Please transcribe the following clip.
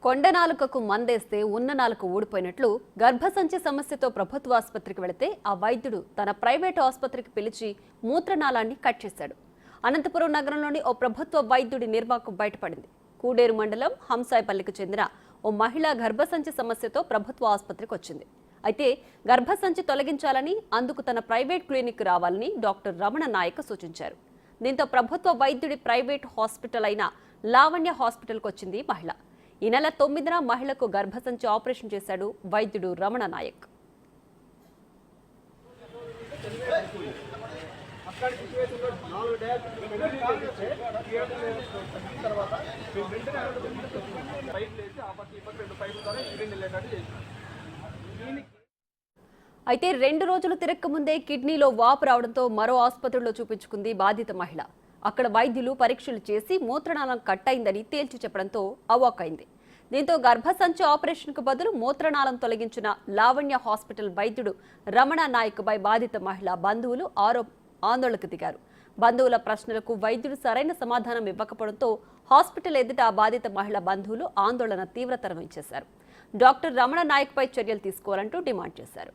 కొండనాలుకకు మందేస్తే ఉన్న నాలుక ఊడిపోయినట్లు గర్భసంచి సమస్యతో ప్రభుత్వ ఆసుపత్రికి వెళితే ఆ వైద్యుడు తన ప్రైవేటు ఆసుపత్రికి పిలిచి మూత్రనాళాన్ని కట్ చేశాడు. అనంతపురం నగరంలోని ఓ ప్రభుత్వ వైద్యుడి నిర్వాకం బయటపడింది. కూడేరు మండలం హంసాయపల్లికి చెందిన ఓ మహిళ గర్భసంచి సమస్యతో ప్రభుత్వ ఆసుపత్రికి వచ్చింది. అయితే గర్భసంచి తొలగించాలని, అందుకు తన ప్రైవేట్ క్లినిక్ రావాలని డాక్టర్ రమణ నాయక్ సూచించారు. దీంతో ప్రభుత్వ వైద్యుడి ప్రైవేట్ హాస్పిటల్ అయిన లావణ్య హాస్పిటల్కి వచ్చింది మహిళ. ఈ నెల 9న మహిళకు గర్భసంచి ఆపరేషన్ చేశాడు వైద్యుడు రమణ నాయక్. అయితే 2 రోజులు తిరక్కముందే కిడ్నీలో వాపు రావడంతో మరో ఆసుపత్రిలో చూపించుకుంది బాధిత మహిళ. అక్కడ వైద్యులు పరీక్షలు చేసి మూత్రనాళం కట్ అయిందని తేల్చి చెప్పడంతో అవాక్కైంది. దీంతో గర్భసంచి ఆపరేషన్కు బదులు మూత్రనాళం తొలగించిన లావణ్య హాస్పిటల్ వైద్యుడు రమణ నాయక్పై బాధిత మహిళ బంధువులు ఆందోళనకు దిగారు. బంధువుల ప్రశ్నలకు వైద్యుడు సరైన సమాధానం ఇవ్వకపోవడంతో హాస్పిటల్ ఎదుట ఆ బాధిత మహిళ బంధువులు ఆందోళన తీవ్రతరం చేశారు. డాక్టర్ రమణ నాయక్పై చర్యలు తీసుకోవాలంటూ డిమాండ్ చేశారు.